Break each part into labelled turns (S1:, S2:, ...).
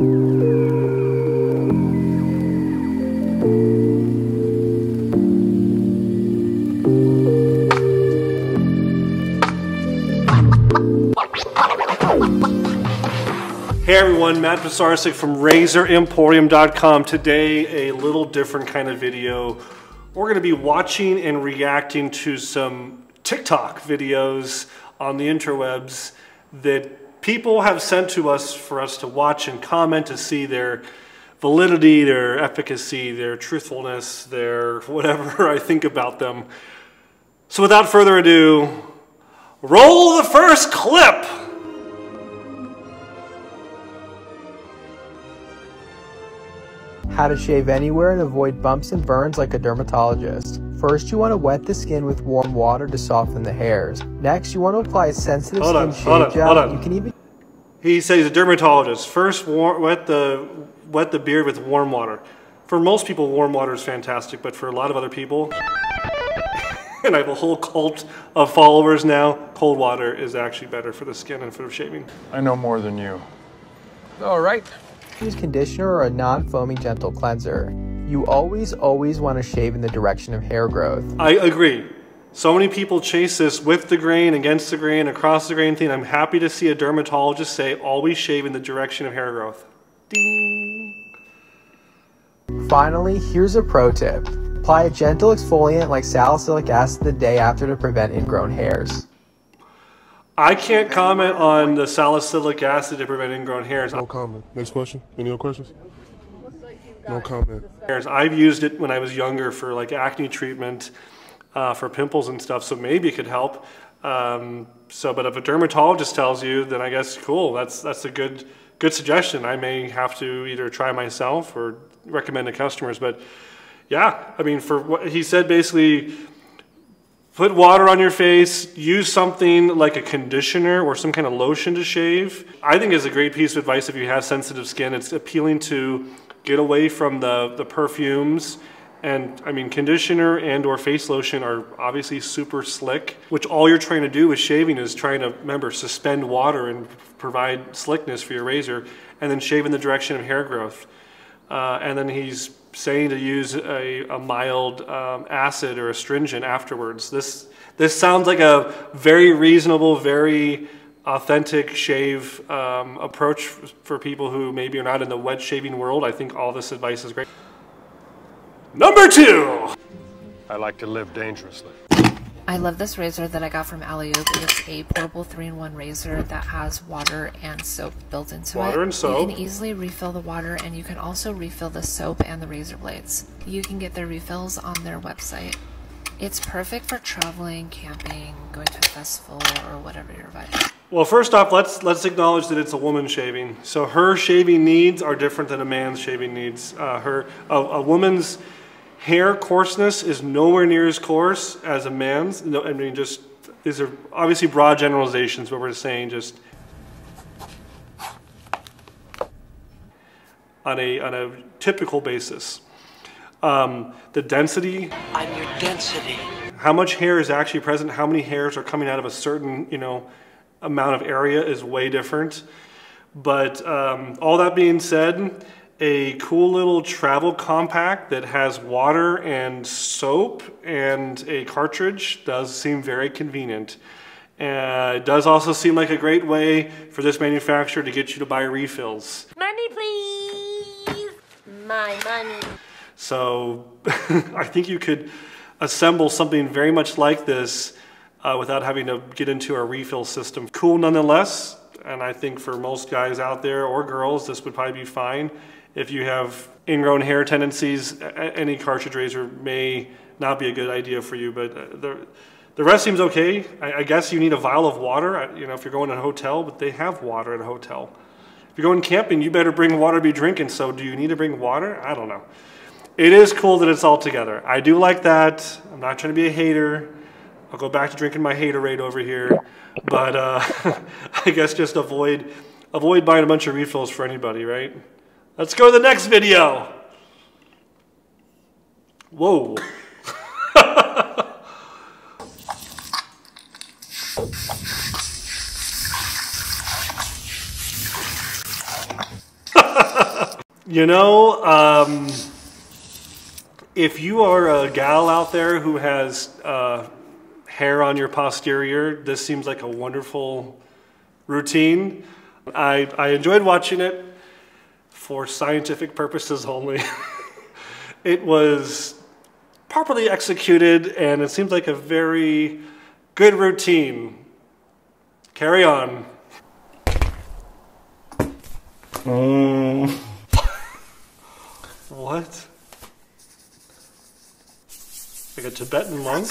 S1: Hey everyone, Matt Pisarcik from RazorEmporium.com. Today, a little different kind of video. We're going to be watching and reacting to some TikTok videos on the interwebs that people have sent to us for us to watch and comment to see their validity, their efficacy, their truthfulness, their whatever I think about them. So without further ado, roll the first clip!
S2: How to shave anywhere and avoid bumps and burns like a dermatologist. First, you want to wet the skin with warm water to soften the hairs. Next, you want to apply a sensitive skin shave gel. You can even...
S1: He says he's a dermatologist. First, wet the beard with warm water. For most people, warm water is fantastic, but for a lot of other people, and I have a whole cult of followers now, cold water is actually better for the skin and for shaving.
S3: I know more than you. All right.
S2: Use conditioner or a non-foaming gentle cleanser. You always want to shave in the direction of hair growth.
S1: I agree. So many people chase this with the grain, against the grain, across the grain thing. I'm happy to see a dermatologist say always shave in the direction of hair growth. Ding.
S2: Finally, here's a pro tip. Apply a gentle exfoliant like salicylic acid the day after to prevent ingrown hairs.
S1: I can't comment on the salicylic acid to prevent ingrown hairs.
S4: No comment. Next question. Any other questions? No comment.
S1: I've used it when I was younger for like acne treatment, for pimples and stuff, so maybe it could help. But if a dermatologist tells you, then I guess cool. That's a good suggestion. I may have to either try myself or recommend to customers. But yeah, I mean, for what he said, basically, put water on your face, use something like a conditioner or some kind of lotion to shave. I think it's a great piece of advice if you have sensitive skin. It's appealing to get away from the perfumes. And I mean, conditioner and or face lotion are obviously super slick, which all you're trying to do with shaving is trying to, remember, suspend water and provide slickness for your razor, and then shave in the direction of hair growth. And then he's saying to use a mild acid or astringent afterwards. This sounds like a very reasonable, very authentic shave approach for people who maybe are not in the wet shaving world. I think all this advice is great. Number 2!
S3: I like to live dangerously.
S5: I love this razor that I got from Alley-Oop. It's a portable 3-in-1 razor that has water and soap built into it.
S1: Water and soap.
S5: You can easily refill the water, and you can also refill the soap and the razor blades. You can get their refills on their website. It's perfect for traveling, camping, going to a festival, or whatever your vibe.
S1: Well, first off, let's acknowledge that it's a woman shaving. So her shaving needs are different than a man's shaving needs. A woman's hair coarseness is nowhere near as coarse as a man's. No, I mean, just these are obviously broad generalizations, but we're saying just on a typical basis. The density.
S6: I'm your density.
S1: How much hair is actually present? How many hairs are coming out of a certain amount of area is way different. But all that being said, a cool little travel compact that has water and soap and a cartridge does seem very convenient. It does also seem like a great way for this manufacturer to get you to buy refills.
S6: Money, please. My money.
S1: So I think you could assemble something very much like this without having to get into a refill system. Cool nonetheless, and I think for most guys out there or girls, this would probably be fine. If you have ingrown hair tendencies, any cartridge razor may not be a good idea for you, but the rest seems okay. I guess you need a vial of water, if you're going to a hotel, but they have water at a hotel. If you're going camping, you better bring water to be drinking, so do you need to bring water? I don't know. It is cool that it's all together. I do like that. I'm not trying to be a hater. I'll go back to drinking my haterade over here, but I guess just avoid buying a bunch of refills for anybody, right? Let's go to the next video. Whoa. You know, if you are a gal out there who has hair on your posterior, this seems like a wonderful routine. I enjoyed watching it for scientific purposes only. It was properly executed, and it seems like a very good routine. Carry on. What? Like a Tibetan monk?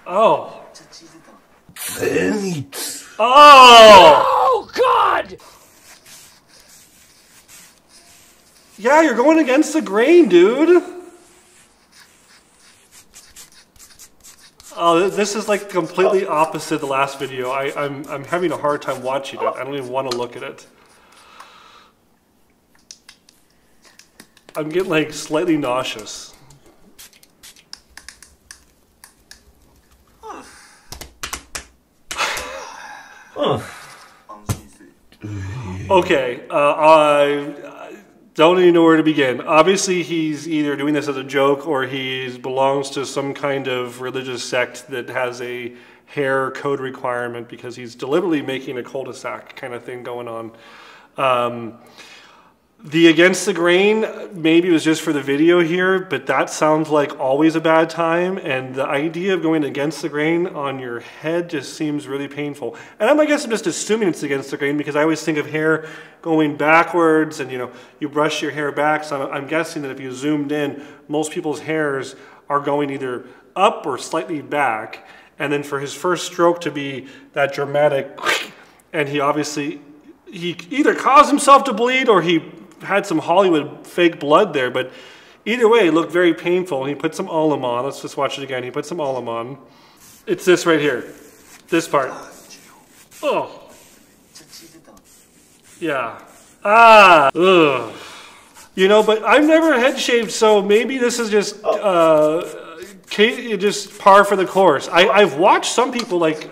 S1: Oh. Oh!
S6: Oh, God!
S1: Yeah, you're going against the grain, dude. Oh, this is like completely opposite the last video. I'm having a hard time watching it. I don't even want to look at it. I'm getting like slightly nauseous. Okay, I don't even know where to begin. Obviously, he's either doing this as a joke or he belongs to some kind of religious sect that has a hair code requirement because he's deliberately making a cul-de-sac kind of thing going on. The against the grain, maybe it was just for the video here, but that sounds like always a bad time, and the idea of going against the grain on your head just seems really painful. And I guess I'm just assuming it's against the grain because I always think of hair going backwards and, you know, you brush your hair back, so I'm guessing that if you zoomed in, most people's hairs are going either up or slightly back, and then for his first stroke to be that dramatic, and he obviously, he either caused himself to bleed or he had some Hollywood fake blood there, but either way, it looked very painful. He put some alum on. Let's just watch it again. He put some alum on. It's this right here. This part. Oh. Yeah. Ah. Ugh. You know, but I've never head shaved, so maybe this is just just par for the course. I've watched some people like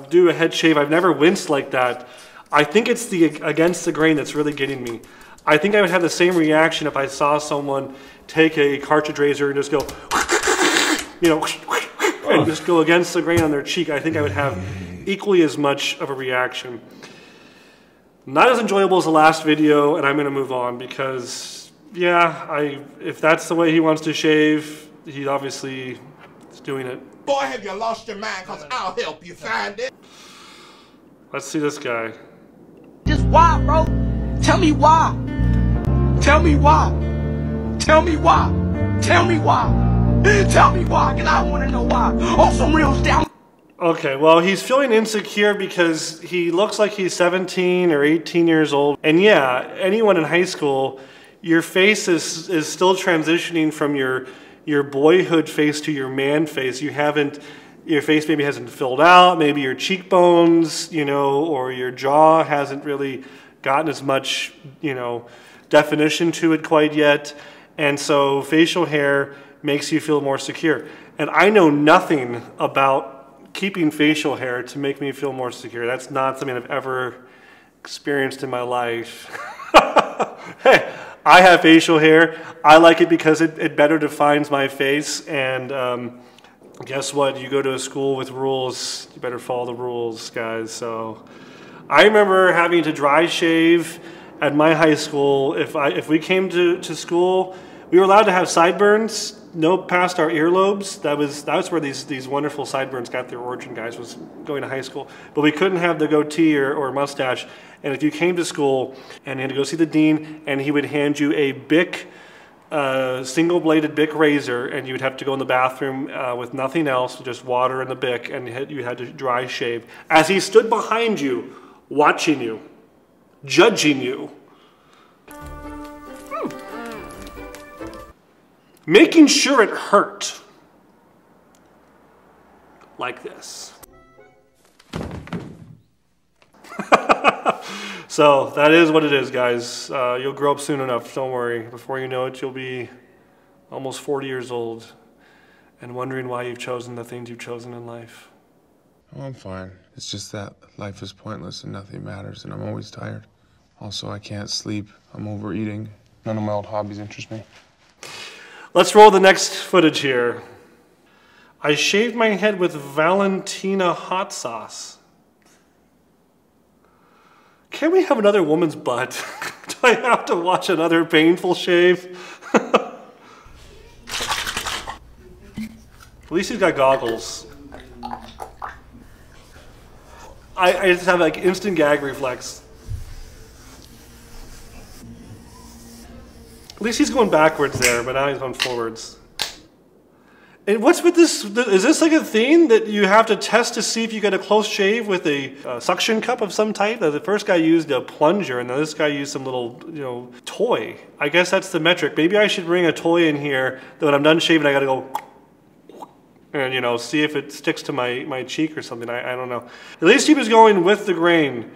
S1: do a head shave. I've never winced like that. I think it's the against the grain that's really getting me. I think I would have the same reaction if I saw someone take a cartridge razor and just go, you know, and just go against the grain on their cheek. I think I would have equally as much of a reaction. Not as enjoyable as the last video, and I'm going to move on because, yeah, if that's the way he wants to shave, he obviously is doing it.
S7: Boy, have you lost your mind, because I'll help you find it.
S1: Let's see this guy.
S8: Just why, bro? Tell me why. Tell me why. Tell me why. Tell me why. Tell me why, because I want to know why. On some real down.
S1: Okay, well, he's feeling insecure because he looks like he's 17 or 18 years old. And yeah, anyone in high school, your face is still transitioning from your boyhood face to your man face. Your face maybe hasn't filled out, maybe your cheekbones, you know, or your jaw hasn't really gotten as much, you know, definition to it quite yet. And so facial hair makes you feel more secure. And I know nothing about keeping facial hair to make me feel more secure. That's not something I've ever experienced in my life. Hey, I have facial hair. I like it because it better defines my face. And guess what? You go to a school with rules, you better follow the rules, guys. So I remember having to dry shave at my high school. If we came to school, we were allowed to have sideburns, no past our earlobes. That was where these wonderful sideburns got their origin, guys, was going to high school. But we couldn't have the goatee or mustache. And if you came to school and you had to go see the dean, and he would hand you a Bic, single-bladed Bic razor, and you would have to go in the bathroom with nothing else, just water and the Bic, and you had to dry shave. As he stood behind you, watching you, judging you, making sure it hurt, like this. So that is what it is, guys. You'll grow up soon enough, don't worry. Before you know it, you'll be almost 40 years old. and wondering why you've chosen the things you've chosen in life.
S4: Oh, I'm fine. It's just that life is pointless and nothing matters, and I'm always tired. Also, I can't sleep. I'm overeating. None of my old hobbies interest me.
S1: Let's roll the next footage here. I shaved my head with Valentina hot sauce. Can we have another woman's butt? Do I have to watch another painful shave? At least he's got goggles. I just have like instant gag reflex. At least he's going backwards there, but now he's going forwards. And what's with this? Is this like a thing that you have to test to see if you get a close shave with a suction cup of some type? The first guy used a plunger, and this guy used some little, toy. I guess that's the metric. Maybe I should bring a toy in here that when I'm done shaving, I gotta go and, see if it sticks to my cheek or something. I don't know. At least he was going with the grain.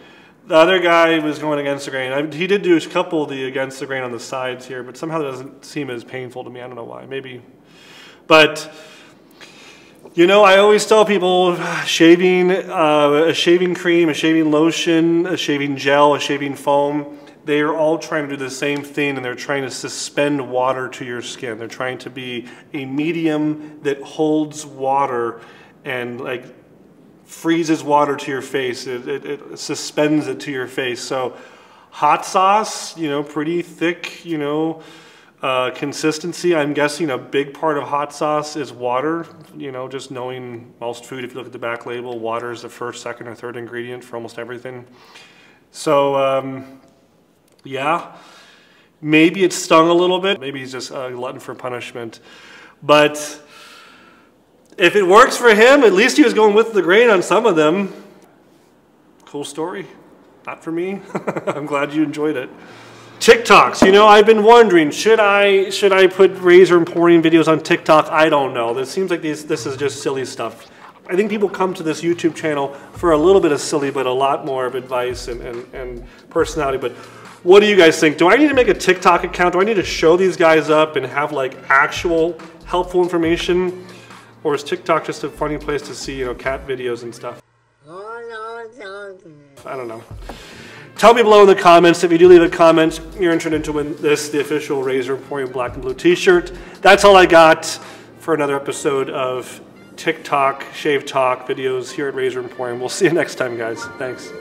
S1: The other guy was going against the grain. He did do a couple of the against the grain on the sides here, but somehow it doesn't seem as painful to me. I don't know why. Maybe. But, I always tell people shaving, a shaving cream, a shaving lotion, a shaving gel, a shaving foam, they are all trying to do the same thing, and they're trying to suspend water to your skin. They're trying to be a medium that holds water and freezes water to your face. It suspends it to your face. So hot sauce, pretty thick, consistency. I'm guessing a big part of hot sauce is water. Just knowing most food, if you look at the back label, water is the first, second, or third ingredient for almost everything. So, yeah, maybe it stung a little bit. Maybe he's just a glutton for punishment. But if it works for him, at least he was going with the grain on some of them. Cool story. Not for me. I'm glad you enjoyed it. TikToks, I've been wondering, should I put Razor Emporium videos on TikTok? I don't know. It seems like this is just silly stuff. I think people come to this YouTube channel for a little bit of silly, but a lot more of advice and personality. But what do you guys think? Do I need to make a TikTok account? Do I need to show these guys up and have actual helpful information? Or is TikTok just a funny place to see, cat videos and stuff? I don't know. Tell me below in the comments. If you do leave a comment, you're entered into win this, the official Razor Emporium black and blue t-shirt. That's all I got for another episode of TikTok Shave Talk videos here at Razor Emporium. We'll see you next time, guys. Thanks.